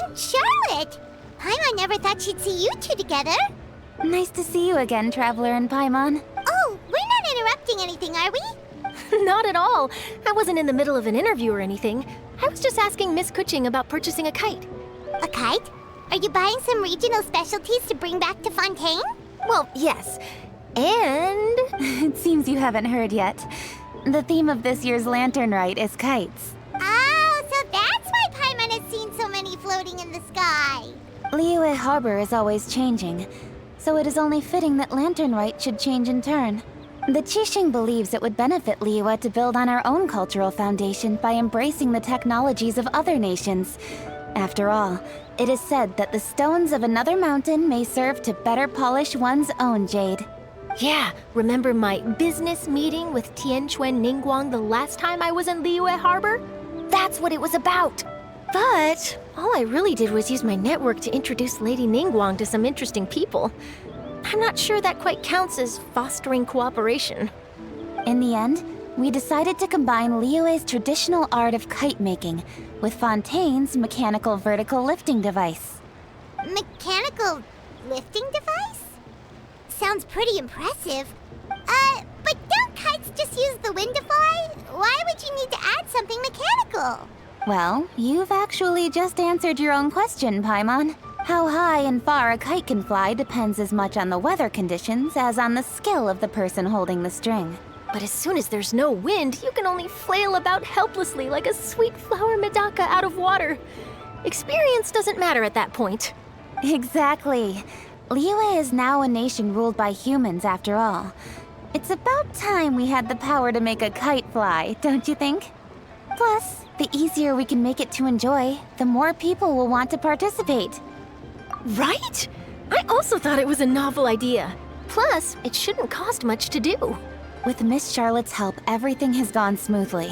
And Charlotte! Paimon never thought she'd see you two together. Nice to see you again, Traveler and Paimon. Oh, we're not interrupting anything, are we? Not at all. I wasn't in the middle of an interview or anything. I was just asking Miss Kuching about purchasing a kite. A kite? Are you buying some regional specialties to bring back to Fontaine? Well, yes. And... It seems you haven't heard yet. The theme of this year's Lantern Rite is kites. Oh, so that's why Paimon has seen so many floating in the sky. Liyue Harbor is always changing, so it is only fitting that Lantern Rite should change in turn. The Qixing believes it would benefit Liyue to build on our own cultural foundation by embracing the technologies of other nations. After all, it is said that the stones of another mountain may serve to better polish one's own jade. yeah, remember my business meeting with Tianquan Ningguang the last time I was in Liyue Harbor? That's what it was about. But all I really did was use my network to introduce Lady Ningguang to some interesting people. I'm not sure that quite counts as fostering cooperation. In the end, we decided to combine Liyue's traditional art of kite making with Fontaine's mechanical vertical lifting device. Mechanical lifting device? Sounds pretty impressive. But don't kites just use the wind to fly? Why would you need to add something mechanical? Well, you've actually just answered your own question, Paimon. How high and far a kite can fly depends as much on the weather conditions as on the skill of the person holding the string. But as soon as there's no wind, you can only flail about helplessly like a sweet flower medaka out of water. Experience doesn't matter at that point. Exactly. Liyue is now a nation ruled by humans, after all. It's about time we had the power to make a kite fly, don't you think? Plus, the easier we can make it to enjoy, the more people will want to participate. Right? I also thought it was a novel idea. Plus, it shouldn't cost much to do. With Miss Charlotte's help, everything has gone smoothly.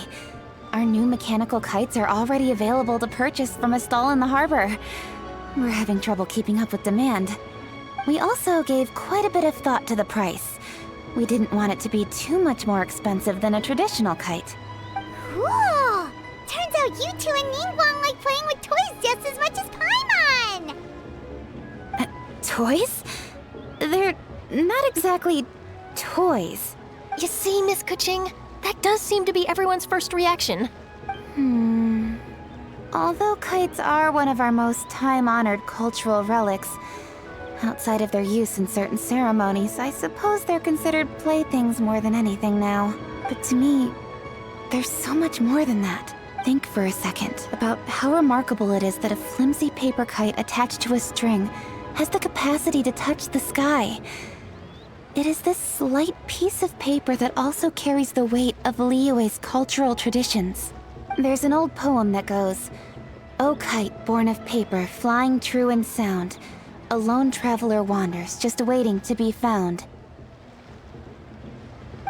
Our new mechanical kites are already available to purchase from a stall in the harbor. We're having trouble keeping up with demand. We also gave quite a bit of thought to the price. We didn't want it to be too much more expensive than a traditional kite. Cool! Turns out you two and Ningguang like playing with toys just as much as Paimon! Toys? They're not exactly toys. You see, Miss Kuching, that does seem to be everyone's first reaction. Although kites are one of our most time-honored cultural relics, outside of their use in certain ceremonies, I suppose they're considered playthings more than anything now. But to me, there's so much more than that. Think for a second about how remarkable it is that a flimsy paper kite attached to a string has the capacity to touch the sky. It is this slight piece of paper that also carries the weight of Liyue's cultural traditions. There's an old poem that goes, "O kite born of paper, flying true and sound, a lone traveler wanders, just waiting to be found."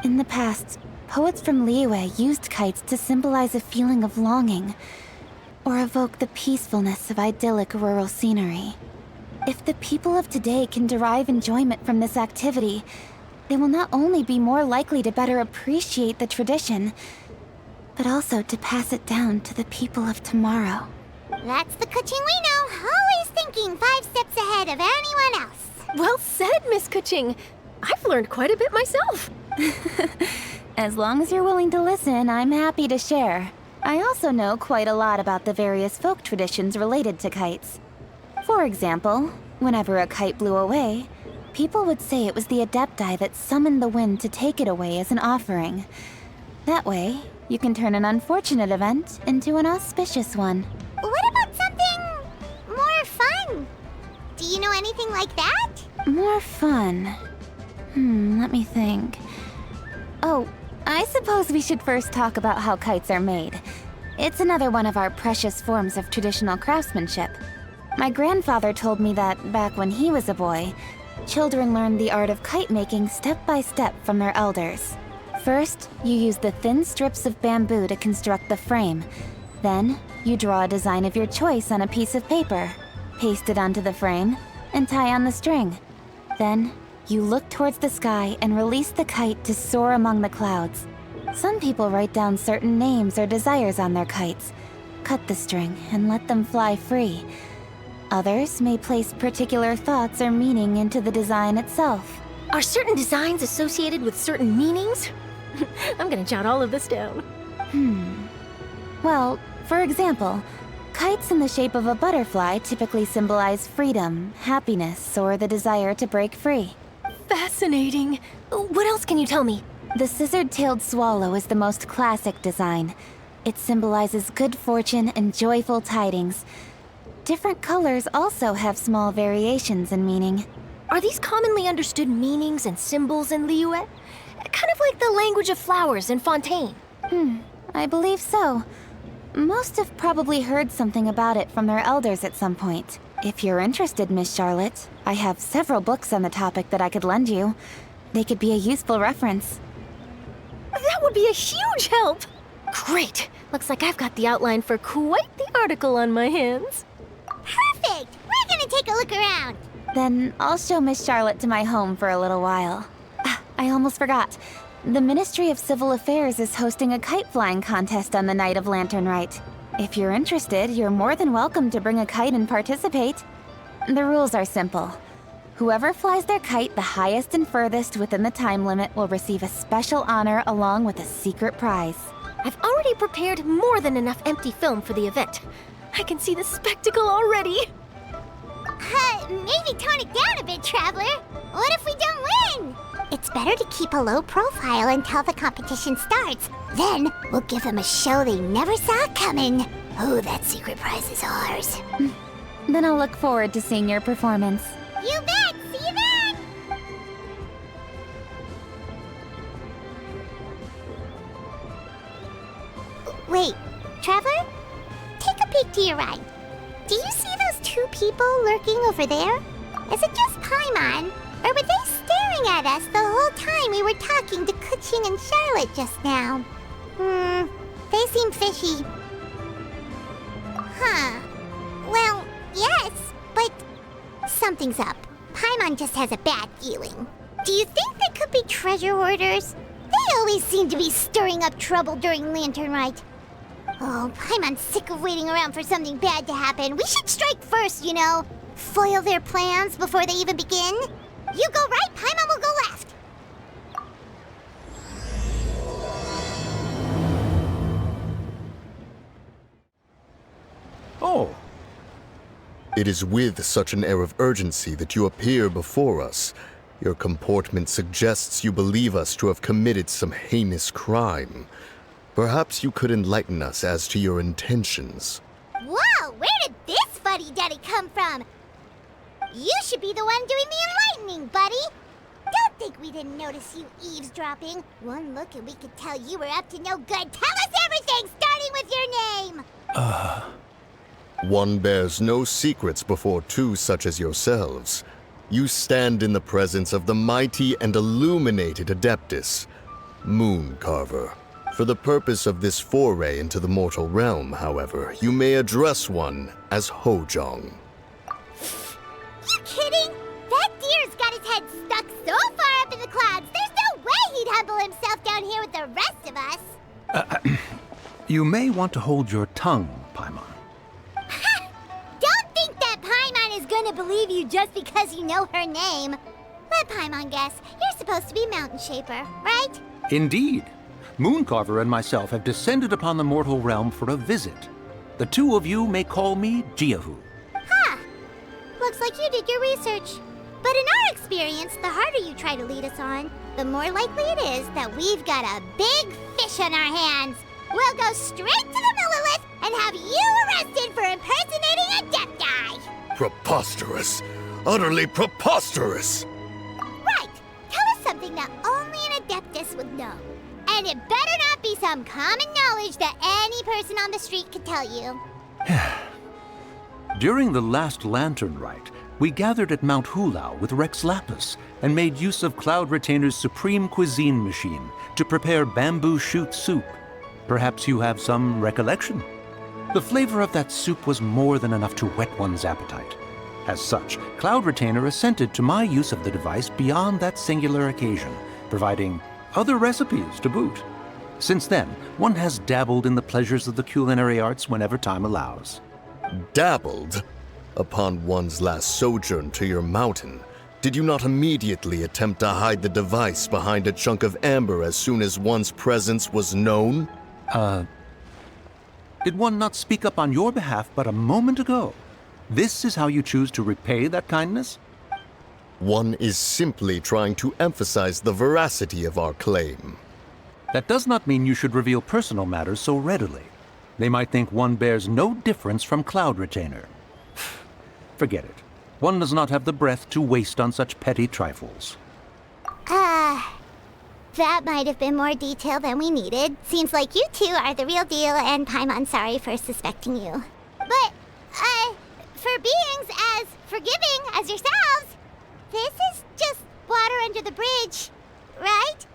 In the past, poets from Liyue used kites to symbolize a feeling of longing, or evoke the peacefulness of idyllic rural scenery. If the people of today can derive enjoyment from this activity, they will not only be more likely to better appreciate the tradition, but also to pass it down to the people of tomorrow. That's the Kuching we know, always thinking 5 steps ahead of anyone else. Well said, Miss Kuching. I've learned quite a bit myself. As long as you're willing to listen, I'm happy to share. I also know quite a lot about the various folk traditions related to kites. For example, whenever a kite blew away, people would say it was the Adepti that summoned the wind to take it away as an offering. That way, you can turn an unfortunate event into an auspicious one. What about something more fun? Do you know anything like that? More fun? Let me think. Oh, I suppose we should first talk about how kites are made. It's another one of our precious forms of traditional craftsmanship. My grandfather told me that, back when he was a boy, children learned the art of kite making step by step from their elders. First, you use the thin strips of bamboo to construct the frame. Then, you draw a design of your choice on a piece of paper, paste it onto the frame, and tie on the string. Then, you look towards the sky and release the kite to soar among the clouds. Some people write down certain names or desires on their kites, cut the string and let them fly free. Others may place particular thoughts or meaning into the design itself. Are certain designs associated with certain meanings? I'm gonna jot all of this down. Well, for example, kites in the shape of a butterfly typically symbolize freedom, happiness, or the desire to break free. Fascinating. What else can you tell me? The scissored-tailed swallow is the most classic design. It symbolizes good fortune and joyful tidings. Different colors also have small variations in meaning. Are these commonly understood meanings and symbols in Liyue? Kind of like the language of flowers in Fontaine. I believe so. Most have probably heard something about it from their elders at some point. If you're interested, Miss Charlotte, I have several books on the topic that I could lend you. They could be a useful reference. That would be a huge help! Great! Looks like I've got the outline for quite the article on my hands. Perfect! We're gonna take a look around. Then I'll show Miss Charlotte to my home for a little while. I almost forgot. The Ministry of Civil Affairs is hosting a kite flying contest on the night of Lantern Rite. If you're interested, you're more than welcome to bring a kite and participate. The rules are simple. Whoever flies their kite the highest and furthest within the time limit will receive a special honor along with a secret prize. I've already prepared more than enough empty film for the event. I can see the spectacle already. Maybe tone it down a bit, Traveler. What if we don't win? It's better to keep a low profile until the competition starts. Then we'll give them a show they never saw coming. Oh, that secret prize is ours. Then I'll look forward to seeing your performance. You bet! See you then! Wait, Traveler? Take a peek to your right. Do you see those two people lurking over there? Is it just Paimon? Or were they staring at us the whole time we were talking to Kuchin and Charlotte just now? They seem fishy. Huh. Well, yes, but something's up. Paimon just has a bad feeling. Do you think they could be treasure hoarders? They always seem to be stirring up trouble during Lantern Rite. Oh, Paimon's sick of waiting around for something bad to happen. We should strike first, you know. Foil their plans before they even begin. You go right, Paimon will go left. Oh. It is with such an air of urgency that you appear before us. Your comportment suggests you believe us to have committed some heinous crime. Perhaps you could enlighten us as to your intentions. Whoa, where did this fuddy-duddy come from? You should be the one doing the enlightening, buddy. Don't think we didn't notice you eavesdropping. One look and we could tell you were up to no good. Tell us everything, starting with your name. One bears no secrets before two such as yourselves. You stand in the presence of the mighty and illuminated Adeptus, Moon Carver. For the purpose of this foray into the mortal realm, however, you may address one as Hojong. You kidding? That deer's got his head stuck so far up in the clouds, there's no way he'd humble himself down here with the rest of us. You may want to hold your tongue, Paimon. Don't think that Paimon is gonna believe you just because you know her name. Let Paimon guess. You're supposed to be Mountain Shaper, right? Indeed. Mooncarver and myself have descended upon the mortal realm for a visit. The two of you may call me Jiahu. Huh. Looks like you did your research. But in our experience, the harder you try to lead us on, the more likely it is that we've got a big fish on our hands. We'll go straight to the Millilith and have you arrested for impersonating a Adepti. Preposterous! Utterly preposterous! Right. Tell us something that only an Adeptus would know. And it better not be some common knowledge that any person on the street could tell you. During the last Lantern Rite, we gathered at Mount Hulau with Rex Lapis and made use of Cloud Retainer's supreme cuisine machine to prepare bamboo shoot soup. Perhaps you have some recollection? The flavor of that soup was more than enough to whet one's appetite. As such, Cloud Retainer assented to my use of the device beyond that singular occasion, providing other recipes to boot. Since then, one has dabbled in the pleasures of the culinary arts whenever time allows. Dabbled? Upon one's last sojourn to your mountain, did you not immediately attempt to hide the device behind a chunk of amber as soon as one's presence was known? Did one not speak up on your behalf but a moment ago? This is how you choose to repay that kindness? One is simply trying to emphasize the veracity of our claim. That does not mean you should reveal personal matters so readily. They might think one bears no difference from Cloud Retainer. Forget it. One does not have the breath to waste on such petty trifles. That might have been more detail than we needed. Seems like you two are the real deal, and Paimon's sorry for suspecting you. But, for beings as forgiving as yourselves, this is just water under the bridge, right?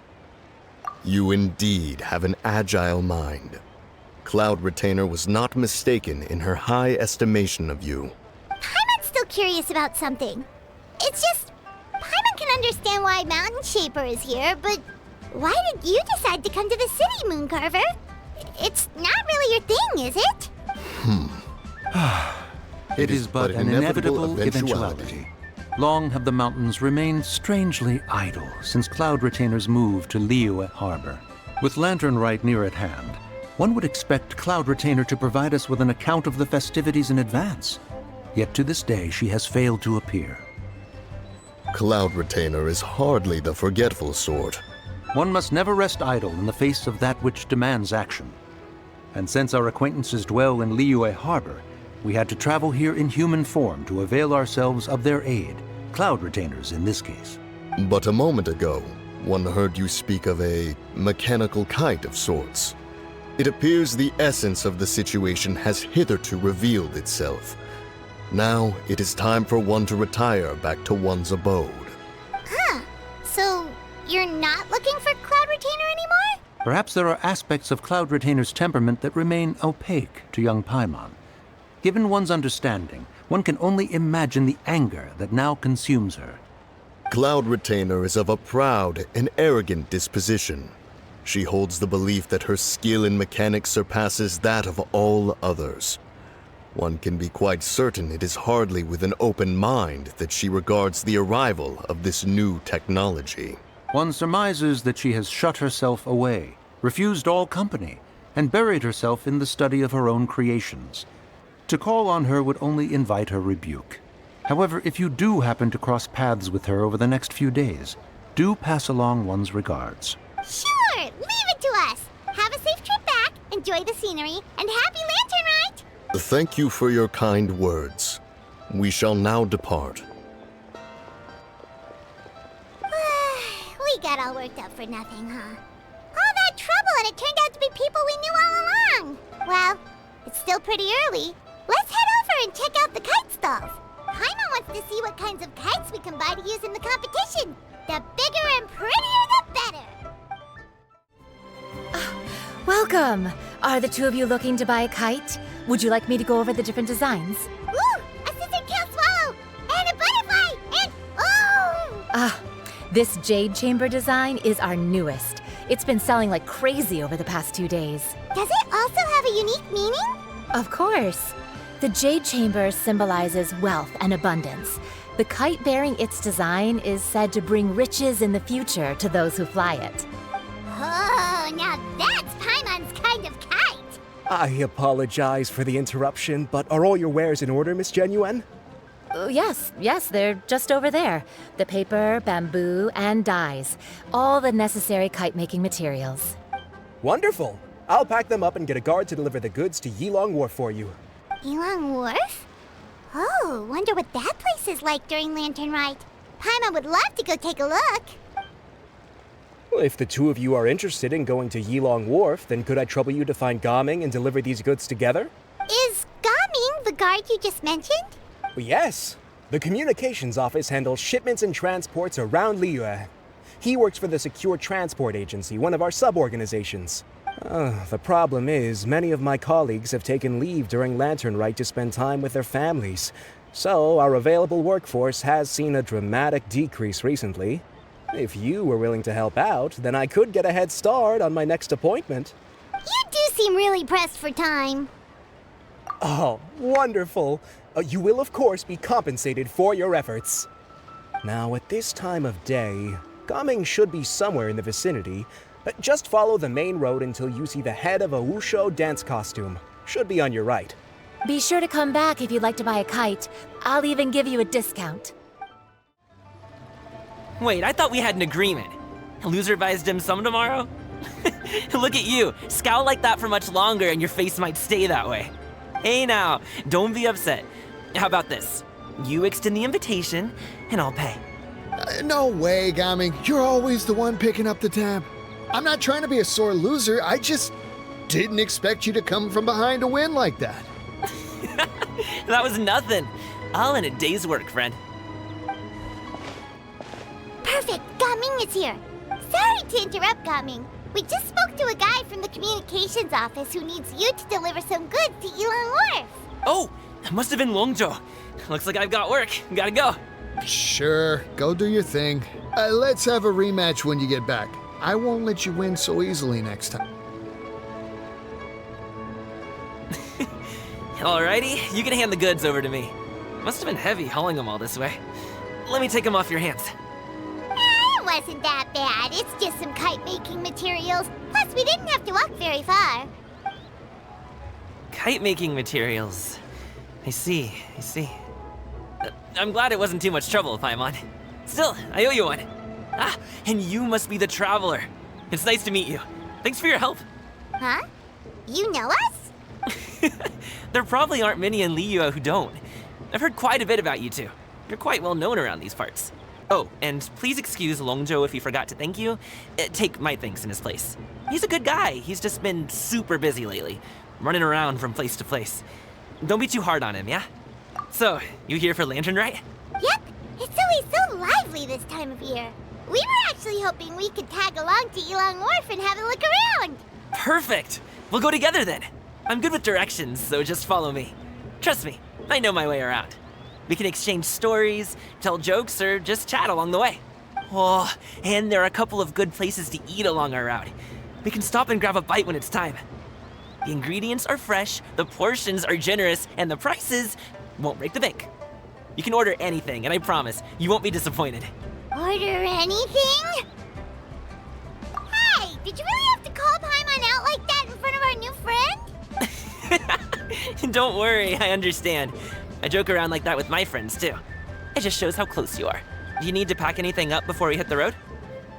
You indeed have an agile mind. Cloud Retainer was not mistaken in her high estimation of you. Paimon's still curious about something. It's just, Paimon can understand why Mountain Shaper is here, but why did you decide to come to the city, Mooncarver? It's not really your thing, is it? It is but an inevitable eventuality. Long have the mountains remained strangely idle since Cloud Retainer's move to Liyue Harbor. With Lantern Rite near at hand, one would expect Cloud Retainer to provide us with an account of the festivities in advance. Yet to this day, she has failed to appear. Cloud Retainer is hardly the forgetful sort. One must never rest idle in the face of that which demands action. And since our acquaintances dwell in Liyue Harbor, we had to travel here in human form to avail ourselves of their aid, Cloud Retainers in this case. But a moment ago, one heard you speak of a mechanical kite of sorts. It appears the essence of the situation has hitherto revealed itself. Now it is time for one to retire back to one's abode. So, you're not looking for Cloud Retainer anymore? Perhaps there are aspects of Cloud Retainer's temperament that remain opaque to young Paimon. Given one's understanding, one can only imagine the anger that now consumes her. Cloud Retainer is of a proud and arrogant disposition. She holds the belief that her skill in mechanics surpasses that of all others. One can be quite certain it is hardly with an open mind that she regards the arrival of this new technology. One surmises that she has shut herself away, refused all company, and buried herself in the study of her own creations. To call on her would only invite her rebuke. However, if you do happen to cross paths with her over the next few days, do pass along one's regards. Sure, leave it to us. Have a safe trip back, enjoy the scenery, and happy Lantern Rite! Thank you for your kind words. We shall now depart. We got all worked up for nothing, huh? All that trouble and it turned out to be people we knew all along. Well, it's still pretty early. Let's head over and check out the kite stalls. Paimon wants to see what kinds of kites we can buy to use in the competition. The bigger and prettier, the better. Welcome! Are the two of you looking to buy a kite? Would you like me to go over the different designs? Ooh, a scissor tail swallow! And a butterfly! And, oh! This jade chamber design is our newest. It's been selling like crazy over the past 2 days. Does it also have a unique meaning? Of course. The jade chamber symbolizes wealth and abundance. The kite bearing its design is said to bring riches in the future to those who fly it. Oh, now that's Paimon's kind of kite! I apologize for the interruption, but are all your wares in order, Miss Genuine? Yes, they're just over there. The paper, bamboo, and dyes. All the necessary kite-making materials. Wonderful! I'll pack them up and get a guard to deliver the goods to Yilong Wharf for you. Yilong Wharf? Oh, wonder what that place is like during Lantern Rite. Paimon would love to go take a look. Well, if the two of you are interested in going to Yilong Wharf, then could I trouble you to find Gaming and deliver these goods together? Is Gaming the guard you just mentioned? Well, yes. The communications office handles shipments and transports around Liyue. He works for the Secure Transport Agency, one of our sub-organizations. The problem is, many of my colleagues have taken leave during Lantern Rite to spend time with their families. So, our available workforce has seen a dramatic decrease recently. If you were willing to help out, then I could get a head start on my next appointment. You do seem really pressed for time. Oh, wonderful. You will, of course, be compensated for your efforts. Now, at this time of day, Gaming should be somewhere in the vicinity, but just follow the main road until you see the head of a Wushu dance costume. Should be on your right. Be sure to come back if you'd like to buy a kite. I'll even give you a discount. Wait, I thought we had an agreement. Loser buys dim sum tomorrow? Look at you, scowl like that for much longer and your face might stay that way. Hey now, don't be upset. How about this? You extend the invitation, and I'll pay. No way, Gaming. You're always the one picking up the tab. I'm not trying to be a sore loser. I just didn't expect you to come from behind to win like that. That was nothing. All in a day's work, friend. Perfect, Gaming is here. Sorry to interrupt, Gaming. We just spoke to a guy from the communications office who needs you to deliver some goods to Ilang Wharf. Oh, that must have been Longzhou. Looks like I've got work. Gotta go. Sure, go do your thing. Let's have a rematch when you get back. I won't let you win so easily next time. Alrighty, you can hand the goods over to me. Must have been heavy hauling them all this way. Let me take them off your hands. It wasn't that bad. It's just some kite-making materials. Plus, we didn't have to walk very far. Kite-making materials. I see. I'm glad it wasn't too much trouble, Paimon. Still, I owe you one. Ah, and you must be the traveler. It's nice to meet you. Thanks for your help. Huh? You know us? There probably aren't many in Liyue who don't. I've heard quite a bit about you two. You're quite well known around these parts. Oh, and please excuse Longzhou if he forgot to thank you. Take my thanks in his place. He's a good guy. He's just been super busy lately, running around from place to place. Don't be too hard on him, yeah? So, you here for Lantern Rite? Yep. It's always so lively this time of year. We were actually hoping we could tag along to Ilang Wharf and have a look around. Perfect. We'll go together then. I'm good with directions, so just follow me. Trust me, I know my way around. We can exchange stories, tell jokes, or just chat along the way. Oh, and there are a couple of good places to eat along our route. We can stop and grab a bite when it's time. The ingredients are fresh, the portions are generous, and the prices won't break the bank. You can order anything, and I promise, you won't be disappointed. Order anything? Hey, did you really have to call Paimon out like that in front of our new friend? Don't worry, I understand. I joke around like that with my friends, too. It just shows how close you are. Do you need to pack anything up before we hit the road?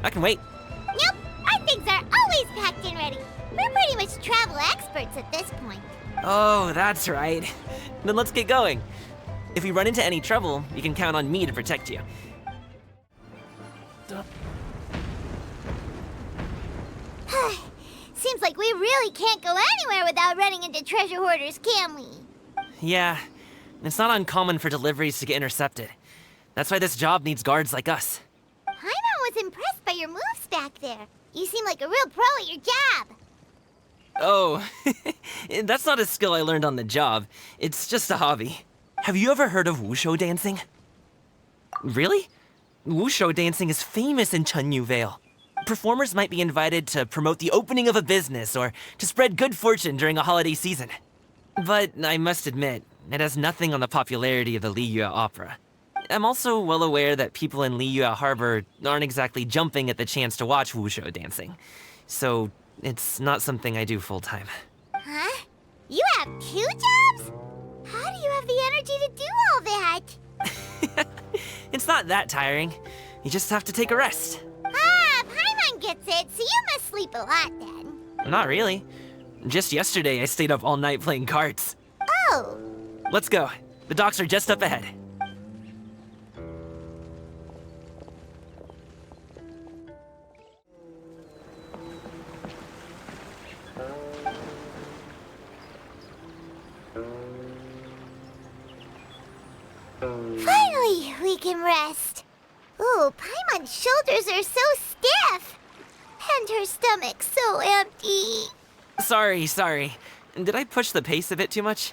I can wait. Nope, our things are always packed and ready. We're pretty much travel experts at this point. Oh, that's right. Then let's get going. If we run into any trouble, you can count on me to protect you. Seems like we really can't go anywhere without running into treasure hoarders, can we? Yeah, it's not uncommon for deliveries to get intercepted. That's why this job needs guards like us. Paimon was impressed by your moves back there. You seem like a real pro at your job. Oh, that's not a skill I learned on the job. It's just a hobby. Have you ever heard of wushu dancing? Really? Wushu dancing is famous in Chunyu Vale. Performers might be invited to promote the opening of a business or to spread good fortune during a holiday season. But I must admit, it has nothing on the popularity of the Liyue opera. I'm also well aware that people in Liyue Harbor aren't exactly jumping at the chance to watch wushu dancing. So it's not something I do full-time. Huh? You have 2 jobs? How do you have the energy to do all that? It's not that tiring. You just have to take a rest. Ah, Paimon gets it, so you must sleep a lot then. Not really. Just yesterday, I stayed up all night playing cards. Oh. Let's go. The docks are just up ahead. Finally, we can rest. Ooh, Paimon's shoulders are so stiff. And her stomach so empty. Sorry. Did I push the pace a bit too much?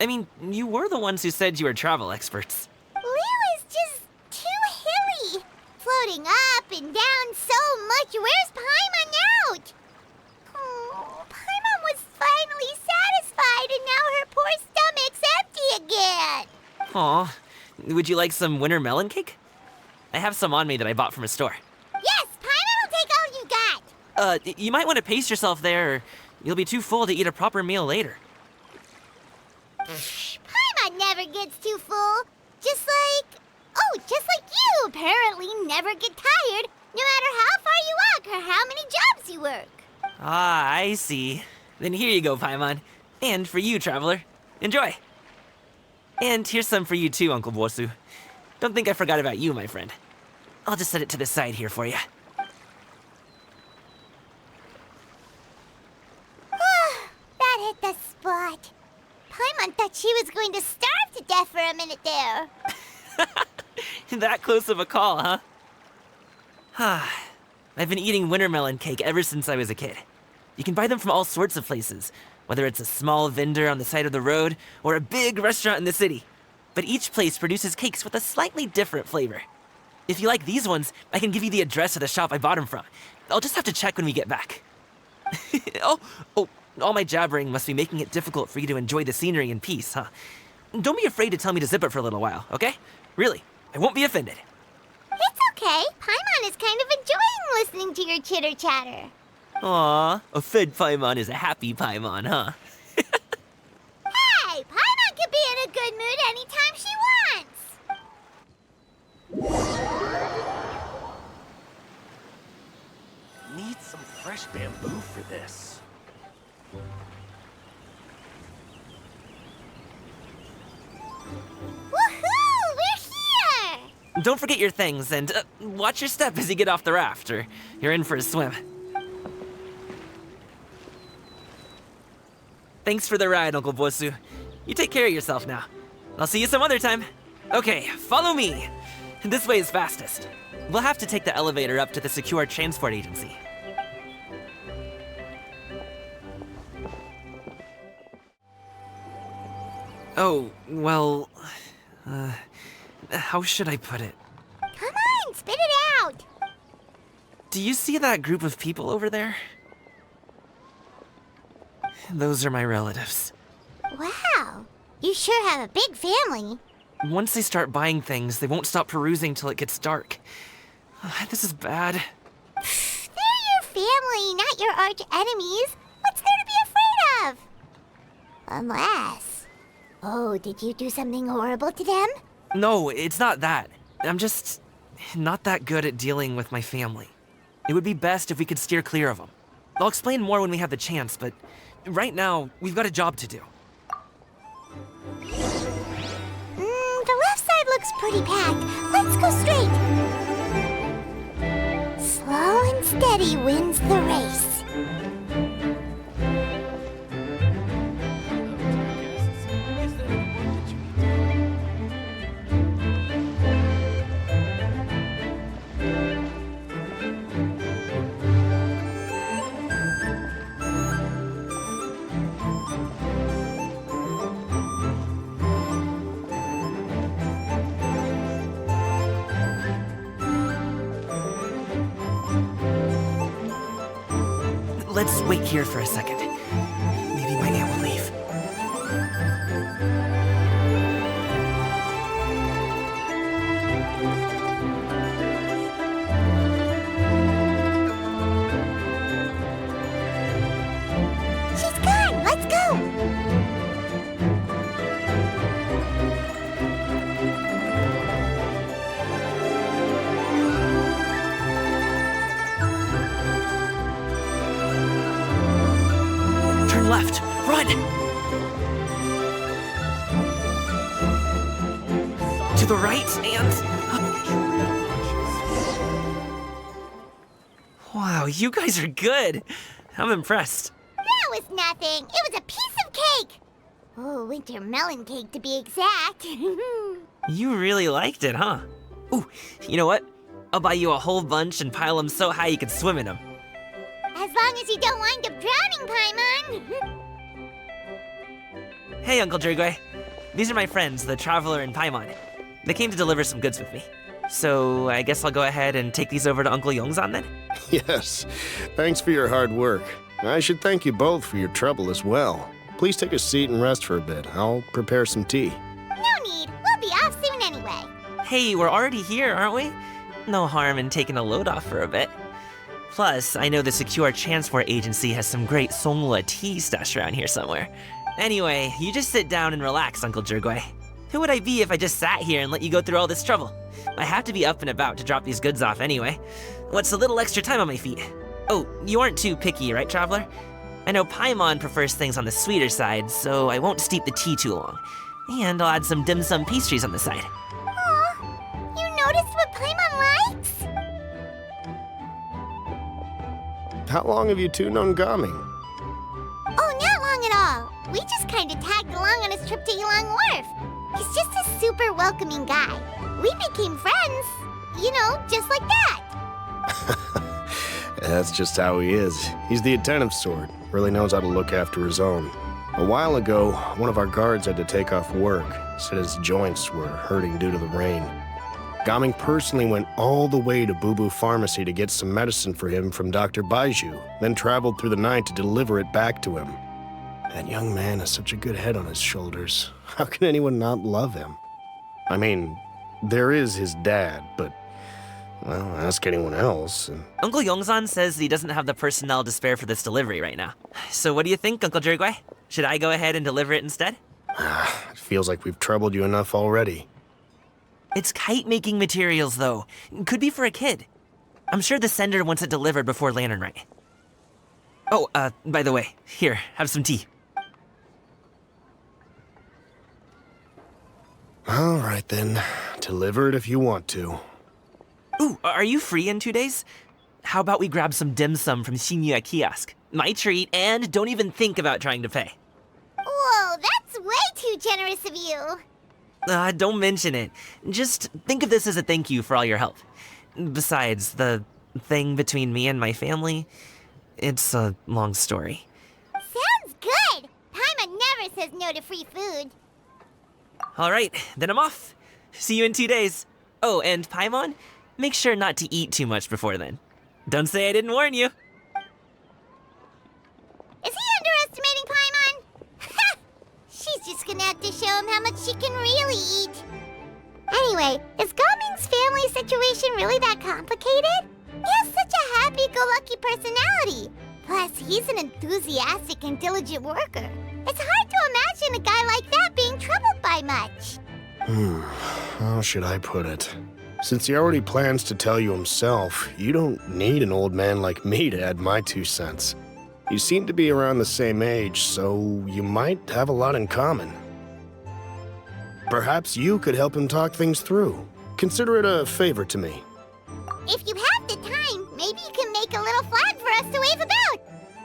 I mean, you were the ones who said you were travel experts. Liyue is just too hilly. Floating up up and down so much. Where's Paimon out? Oh, Paimon was finally satisfied, and now her poor stomach's empty again. Aw, would you like some winter melon cake? I have some on me that I bought from a store. Yes, Paimon will take all you got. You might want to pace yourself there, or you'll be too full to eat a proper meal later. Paimon never gets too full. Just like you apparently never get tired, no matter how far you walk or how many jobs you work. Ah, I see. Then here you go, Paimon. And for you, traveler. Enjoy. And here's some for you too, Uncle Bosu. Don't think I forgot about you, my friend. I'll just set it to the side here for you. That hit the spot. Paimon thought she was going to starve to death for a minute there. That close of a call, huh? I've been eating winter melon cake ever since I was a kid. You can buy them from all sorts of places, whether it's a small vendor on the side of the road or a big restaurant in the city. But each place produces cakes with a slightly different flavor. If you like these ones, I can give you the address of the shop I bought them from. I'll just have to check when we get back. Oh, all my jabbering must be making it difficult for you to enjoy the scenery in peace, huh? Don't be afraid to tell me to zip it for a little while, okay? Really, I won't be offended. It's okay. Paimon is kind of enjoying listening to your chitter-chatter. Aw, a fed Paimon is a happy Paimon, huh? Hey, Paimon can be in a good mood anytime she wants. Need some fresh bamboo for this. Woohoo! We're here! Don't forget your things, and watch your step as you get off the raft, or you're in for a swim. Thanks for the ride, Uncle Bosu. You take care of yourself now. I'll see you some other time. Okay, follow me. This way is fastest. We'll have to take the elevator up to the secure transport agency. Oh, well... how should I put it? Come on, spit it out! Do you see that group of people over there? Those are my relatives. Wow, you sure have a big family. Once they start buying things, they won't stop perusing till it gets dark. This is bad. They're your family, not your arch enemies. What's there to be afraid of? Unless... Oh, did you do something horrible to them? No, it's not that. I'm just not that good at dealing with my family. It would be best if we could steer clear of them. I'll explain more when we have the chance, but right now, we've got a job to do. The left side looks pretty packed. Let's go straight. Slow and steady wins the race. Let's wait here for a second. Maybe my aunt will leave. She's gone. Let's go. Turn left. Run! To the right and... Wow, you guys are good. I'm impressed. That was nothing. It was a piece of cake. Oh, winter melon cake to be exact. You really liked it, huh? Ooh, you know what? I'll buy you a whole bunch and pile them so high you could swim in them. As long as you don't wind up drowning, Paimon. Hey, Uncle Drigway. These are my friends, the Traveler and Paimon. They came to deliver some goods with me. So I guess I'll go ahead and take these over to Uncle Yongzan then? Yes. Thanks for your hard work. I should thank you both for your trouble as well. Please take a seat and rest for a bit. I'll prepare some tea. No need. We'll be off soon anyway. Hey, we're already here, aren't we? No harm in taking a load off for a bit. Plus, I know the Secure Transport Agency has some great Songhua tea stashed around here somewhere. Anyway, you just sit down and relax, Uncle Zhigui. Who would I be if I just sat here and let you go through all this trouble? I have to be up and about to drop these goods off anyway. What's a little extra time on my feet? Oh, you aren't too picky, right, Traveler? I know Paimon prefers things on the sweeter side, so I won't steep the tea too long. And I'll add some dim sum pastries on the side. Aw, you noticed what Paimon likes? How long have you two known Gaming? Oh, not long at all. We just kind of tagged along on his trip to Ylang Wharf. He's just a super welcoming guy. We became friends, you know, just like that. That's just how he is. He's the attentive sort. Really knows how to look after his own. A while ago, one of our guards had to take off work. Said his joints were hurting due to the rain. Gaming personally went all the way to Boo Boo Pharmacy to get some medicine for him from Dr. Baiju, then traveled through the night to deliver it back to him. That young man has such a good head on his shoulders. How can anyone not love him? I mean, there is his dad, but, well, ask anyone else. Uncle Yongzan says he doesn't have the personnel to spare for this delivery right now. So what do you think, Uncle Zhigui? Should I go ahead and deliver it instead? It feels like we've troubled you enough already. It's kite-making materials, though. Could be for a kid. I'm sure the sender wants it delivered before Lantern Rite. Oh, by the way, here, have some tea. All right, then. Deliver it if you want to. Ooh, are you free in 2 days? How about we grab some dim sum from Shinya Kiosk? My treat, and don't even think about trying to pay. Whoa, that's way too generous of you. Don't mention it. Just think of this as a thank you for all your help. Besides, the thing between me and my family, it's a long story. Sounds good. Paimon never says no to free food. All right, then I'm off. See you in 2 days. Oh, and Paimon, make sure not to eat too much before then. Don't say I didn't warn you. Is he underestimating Paimon? She's just gonna have to show him how much she can really eat. Anyway, is Gaming's family situation really that complicated? He has such a happy-go-lucky personality. Plus, he's an enthusiastic and diligent worker. It's hard to imagine a guy like that being troubled by much. How should I put it? Since he already plans to tell you himself, you don't need an old man like me to add my 2 cents. You seem to be around the same age, so you might have a lot in common. Perhaps you could help him talk things through. Consider it a favor to me. If you have the time, maybe you can make a little flag for us to wave about.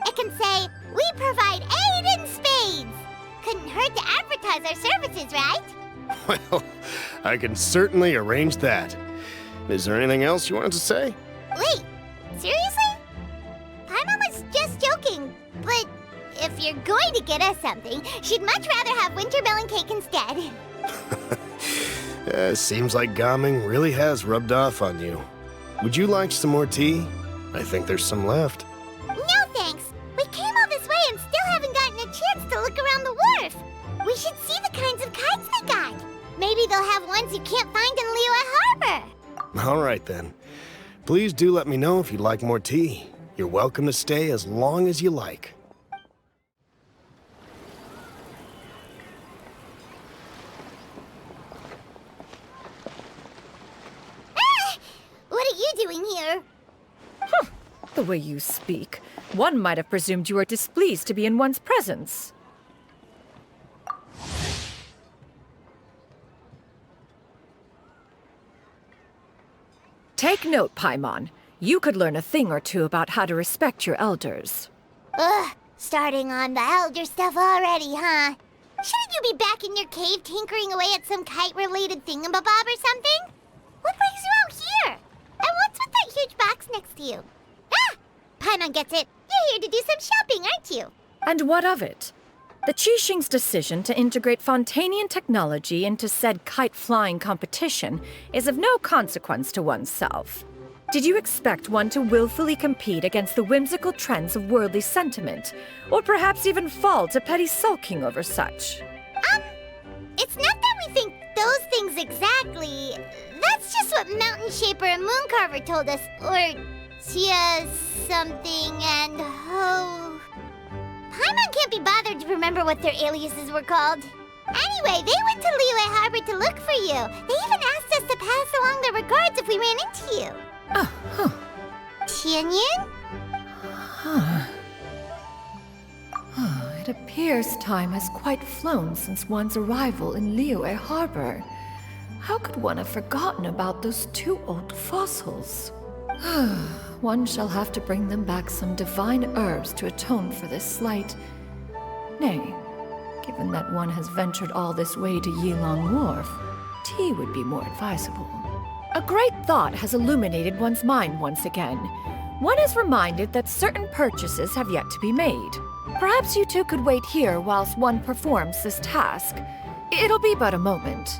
It can say, "We provide aid in spades." Couldn't hurt to advertise our services, right? Well, I can certainly arrange that. Is there anything else you wanted to say? Wait, seriously? Paimon was just joking, but if you're going to get us something, she'd much rather have wintermelon cake instead. Seems like Gaming really has rubbed off on you. Would you like some more tea? I think there's some left. No thanks. We came all this way and still haven't gotten a chance to look around the wharf. We should see the kinds of kites they got. Maybe they'll have ones you can't find in Liyue Harbor. All right, then. Please do let me know if you'd like more tea. You're welcome to stay as long as you like. What are you doing here? The way you speak, one might have presumed you were displeased to be in one's presence. Take note, Paimon. You could learn a thing or two about how to respect your elders. Ugh, starting on the elder stuff already, huh? Shouldn't you be back in your cave tinkering away at some kite-related thingamabob or something? What brings you out here? And what's with that huge box next to you? Ah! Paimon gets it. You're here to do some shopping, aren't you? And what of it? The Qixing's decision to integrate Fontanian technology into said kite-flying competition is of no consequence to oneself. Did you expect one to willfully compete against the whimsical trends of worldly sentiment, or perhaps even fall to petty sulking over such? It's not that we think those things exactly. That's just what Mountain Shaper and Mooncarver told us. Or Tia something and Ho. Paimon can't be bothered to remember what their aliases were called. Anyway, they went to Liyue Harbor to look for you. They even asked us to pass along their regards if we ran into you. Tianyin? It appears time has quite flown since one's arrival in Liyue Harbor. How could one have forgotten about those two old fossils? One shall have to bring them back some divine herbs to atone for this slight. Nay, given that one has ventured all this way to Yilong Wharf, tea would be more advisable. A great thought has illuminated one's mind once again. One is reminded that certain purchases have yet to be made. Perhaps you two could wait here whilst one performs this task. It'll be but a moment.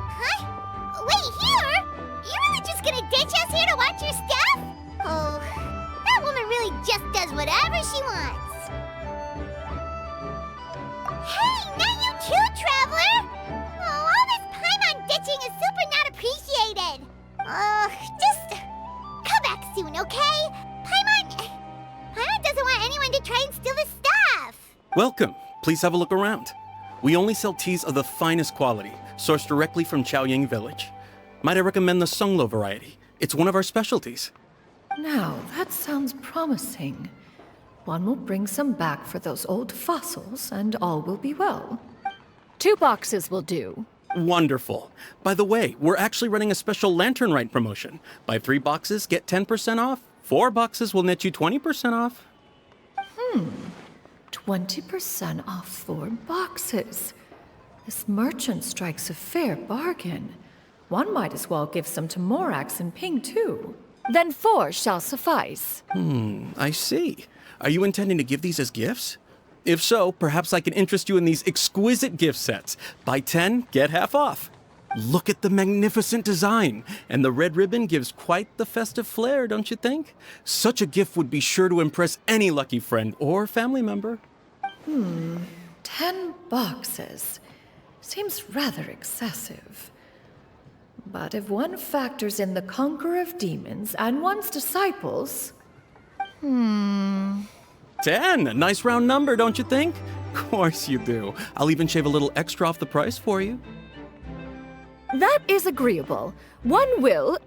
Huh? Wait, here? You're really just gonna ditch us here to watch your stuff? Oh, that woman really just does whatever she wants. Hey, not you too, Traveler! Oh, all this Paimon ditching is super not appreciated. Just come back soon, okay? Paimon doesn't want anyone to try and steal his stuff. Welcome. Please have a look around. We only sell teas of the finest quality, sourced directly from Chaoying Village. Might I recommend the Sunglo variety? It's one of our specialties. Now, that sounds promising. One will bring some back for those old fossils, and all will be well. 2 boxes will do. Wonderful. By the way, we're actually running a special Lantern Rite promotion. Buy 3 boxes, get 10% off. 4 boxes will net you 20% off. 20% off 4 boxes. This merchant strikes a fair bargain. One might as well give some to Morax and Ping, too. Then 4 shall suffice. I see. Are you intending to give these as gifts? If so, perhaps I can interest you in these exquisite gift sets. Buy 10, get half off. Look at the magnificent design, and the red ribbon gives quite the festive flair, don't you think? Such a gift would be sure to impress any lucky friend or family member. 10 boxes. Seems rather excessive. But if one factors in the Conqueror of Demons and one's disciples... 10! A nice round number, don't you think? Of course you do. I'll even shave a little extra off the price for you. That is agreeable. One will,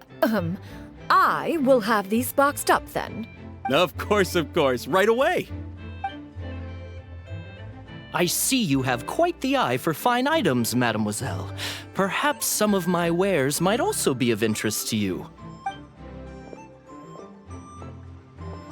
I will have these boxed up then. Of course, right away. I see you have quite the eye for fine items, mademoiselle. Perhaps some of my wares might also be of interest to you.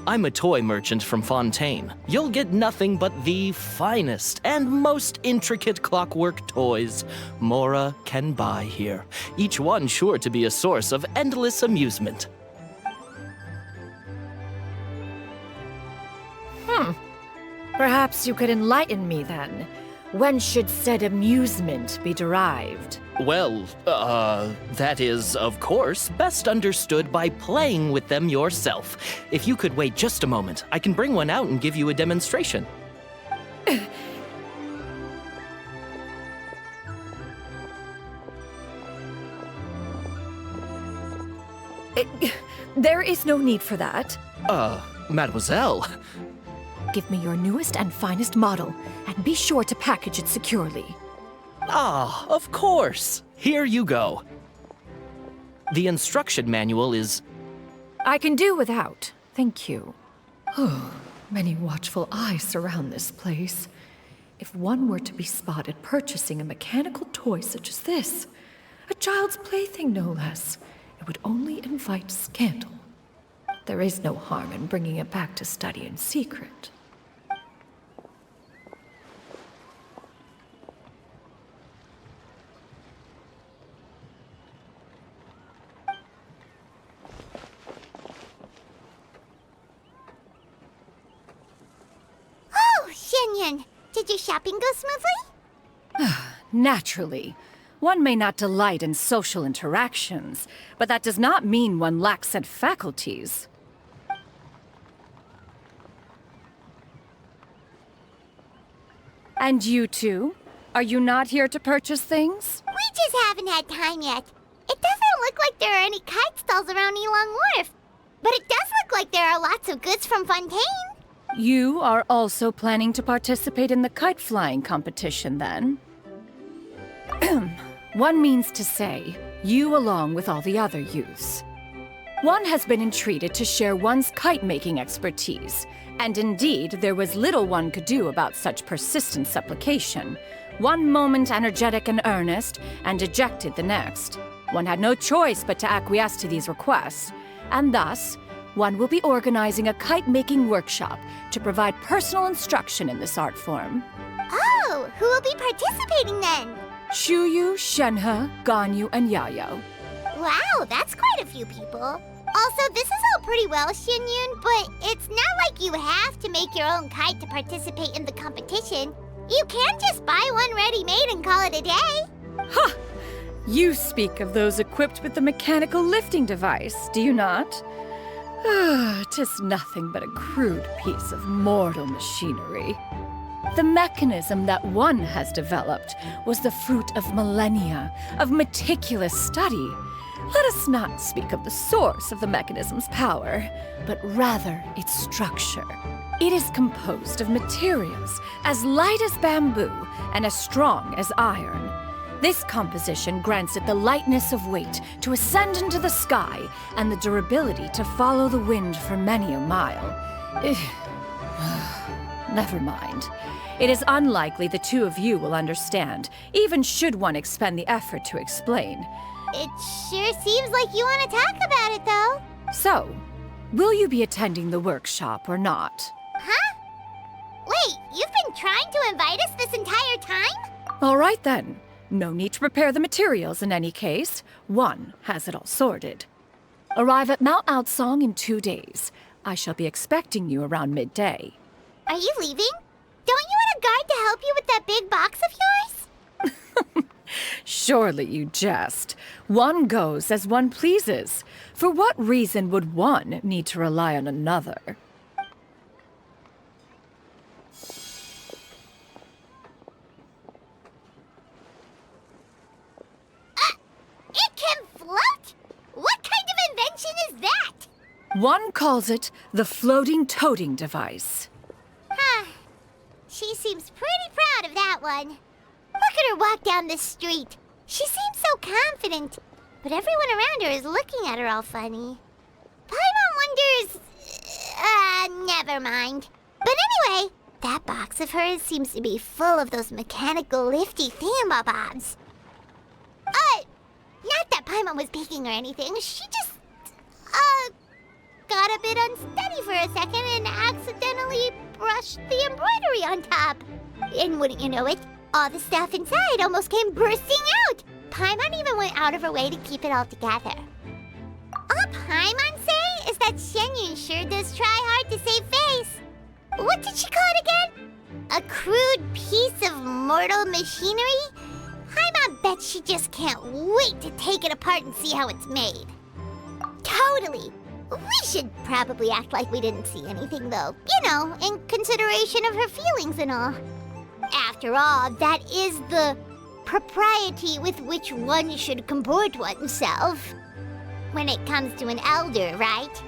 I'm a toy merchant from Fontaine. You'll get nothing but the finest and most intricate clockwork toys Mora can buy here, each one sure to be a source of endless amusement. Perhaps you could enlighten me then. When should said amusement be derived? Well, that is, of course, best understood by playing with them yourself. If you could wait just a moment, I can bring one out and give you a demonstration. There is no need for that. Mademoiselle. Give me your newest and finest model, and be sure to package it securely. Ah, of course. Here you go. The instruction manual is... I can do without, thank you. Many watchful eyes surround this place. If one were to be spotted purchasing a mechanical toy such as this, a child's plaything no less, it would only invite scandal. There is no harm in bringing it back to study in secret. Xianyun. Did your shopping go smoothly? Naturally. One may not delight in social interactions, but that does not mean one lacks said faculties. And you two? Are you not here to purchase things? We just haven't had time yet. It doesn't look like there are any kite stalls around Elong Wharf, but it does look like there are lots of goods from Fontaine. You are also planning to participate in the kite flying competition, then? One means to say, you along with all the other youths. One has been entreated to share one's kite-making expertise, and indeed, there was little one could do about such persistent supplication. One moment energetic and earnest, and dejected the next. One had no choice but to acquiesce to these requests, and thus, one will be organizing a kite-making workshop to provide personal instruction in this art form. Oh, who will be participating then? Shuyu, Shenhe, Ganyu, and Yayo. Wow, that's quite a few people. Also, this is all pretty well, Xianyun, but it's not like you have to make your own kite to participate in the competition. You can just buy one ready-made and call it a day. Ha! You speak of those equipped with the mechanical lifting device, do you not? 'Tis nothing but a crude piece of mortal machinery. The mechanism that one has developed was the fruit of millennia of meticulous study. Let us not speak of the source of the mechanism's power, but rather its structure. It is composed of materials as light as bamboo and as strong as iron. This composition grants it the lightness of weight to ascend into the sky and the durability to follow the wind for many a mile. Never mind. It is unlikely the two of you will understand, even should one expend the effort to explain. It sure seems like you want to talk about it, though. So, will you be attending the workshop or not? Huh? Wait, you've been trying to invite us this entire time? All right then. No need to prepare the materials in any case. One has it all sorted. Arrive at Mount Outsong in 2 days. I shall be expecting you around midday. Are you leaving? Don't you want a guard to help you with that big box of yours? Surely you jest. One goes as one pleases. For what reason would one need to rely on another? It can float? What kind of invention is that? One calls it the floating toting device. Huh. She seems pretty proud of that one. Look at her walk down the street. She seems so confident, but everyone around her is looking at her all funny. Paimon wonders... never mind. But anyway, that box of hers seems to be full of those mechanical lifty thingamabobs. Not that Paimon was peeking or anything. She just, got a bit unsteady for a second and accidentally brushed the embroidery on top. And wouldn't you know it, all the stuff inside almost came bursting out. Paimon even went out of her way to keep it all together. All Paimon say is that Xianyun sure does try hard to save face. What did she call it again? A crude piece of mortal machinery? Paimon bets she just can't wait to take it apart and see how it's made. Totally. We should probably act like we didn't see anything, though. You know, in consideration of her feelings and all. After all, that is the propriety with which one should comport oneself. When it comes to an elder, right?